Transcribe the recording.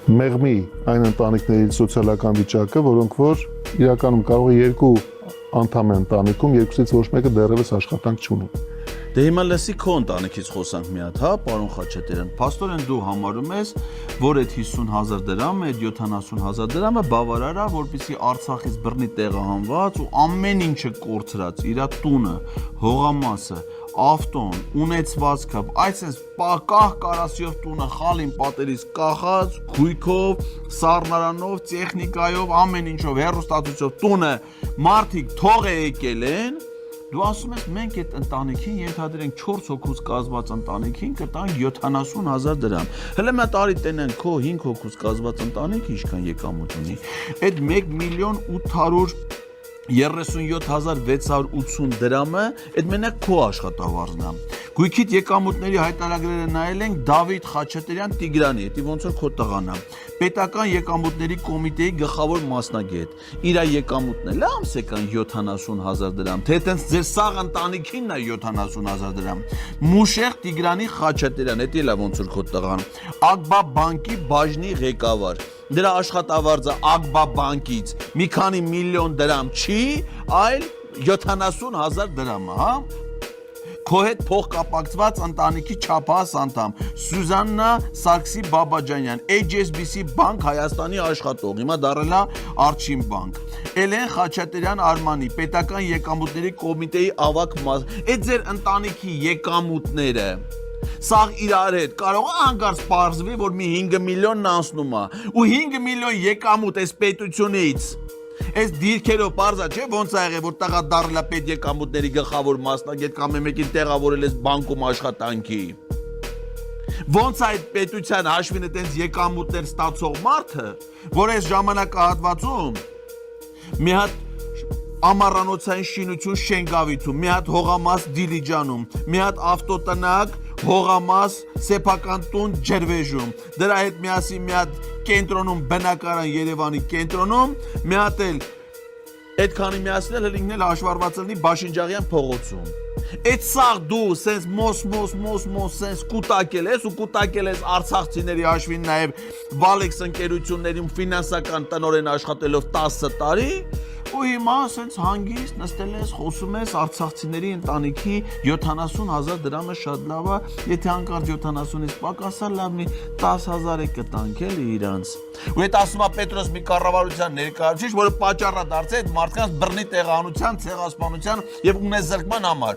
մեղմի այն ընտանիքների սոցիալական վիճակը, որոնք որ իրականում կարող է երկու անդամ են ընտանիքում, երկուսից ոչ մեկը դեռևս աշխատանք չունի։ Դե հիմա լսի քո ընտանիքից խոսանք մի հատ, հա, պարոն Խաչատրյան, փաստորեն դու համարում ես, որ այդ 50,000 դրամը, այդ 70,000 դրամը բավարար է, որպեսզի Արցախից բռնի տեղահանված ու ամեն ինչը կորցրած, իր տունը, հողամասը, ավտոն, ունեցվածքը, այսպես պակահ կարասիով տունը խալին պատերից կախած, քույքով, սառնարանով, տեխնիկայով, ամեն ինչով, հեռուստացույցով տունը մարդիկ թող է եկել են։ Դու ասում ես մենք այդ ընտանիքին ենթադրենք 4 հոգուց կազմված ընտանիքին կտանք 70,000 դրամ։ Հələ մի տարի տենեն քո 5 հոգուց կազմված ընտանիքը ինչքան եկամուտ ունի։ Այդ 1,837,680 դրամը այդ մենակ քո աշխատավարձն է։ Գույքիդ եկամուտների հայտարարները նայել ենք Դավիթ Խաչատրյան Տիգրանի, դա ոնց որ քո տղան է։ Պետական եկամուտների կոմիտեի գլխավոր մասնագետ։ Իր եկամուտն էլ ամսական 70,000 դրամ, թե այտենց ձեր սաղ ընտանիքինն է 70,000 դրամ։ Մուշեղ Տիգրանի Խաչատրյան, դա էլ է ոնց որ քո տղան։ Ագբա բանկի բաժնի ղեկավար։ Դրա աշխատավարձը Ագբա բանկից մի քանի միլիոն դրամ չի, այլ 70,000 դրամ է, հա։ Քո հետ փոխկապակցված ընտանիքի չափահաս անդամ Սյուզաննա Սարգսի Բաբաջանյան, HSBC բանկ Հայաստանի աշխատող, հիմա դառել է Արչին բանկ։ Էլեն Խաչատրյան Արմանի, պետական եկամուտների կոմիտեի ավագ մաս։ Այդ ձեր ընտանիքի եկամուտները սաղ իրար հետ կարող է հանկարծ պարզվի, որ մի 5 միլիոնն անցնում է, ու 5 միլիոն եկամուտ այս պետությունից Այս դիրքերով պարզա չէ ոնց է եղել որ տղա դառել է պետ եկամուտների գլխավոր մասնագետ կամ մեկին տեղավորել ես բանկում աշխատանքի Ոնց է այդ պետության հաշվին այդպես եկամուտներ ստացող մարդը որ այս ժամանակահատվածում մի հատ ամառանոցային շինություն Շենգավիթում մի հատ հողամաս Դիլիջանում մի հատ ավտոտնակ հողամաս սեփական տուն Ջրվեժում դրա հետ միասին մի հատ կենտրոնում բնակարան Երևանի կենտրոնում մի հատ էլ այդքանի միասին էլ ինքն էլ հաշվառված լինի Բաշինջաղյան փողոցում Այդ սաղ դու սենց մոս սենց կուտակել ես ու կուտակել ես արցախցիների հաշվին նաև Վալեքս ընկերություններում ֆինանսական տնօրեն աշխատելով 10 տարի ու հիմա սենց հանգիստ նստել ես խոսում ես արցախցիների ընտանիքի 70,000 դրամը շատ լավ է եթե հանկարծ 70-ից պակասա լավ մի 10,000 է կտանք էլի իրանց ու այդ ասում է Պետրոս մի կառավարության ներկայացուցիչ որը պատճառ է դարձել այդ մարդկանց բռնի տեղահանության ցեղասպանության եւ ունեզրկման համար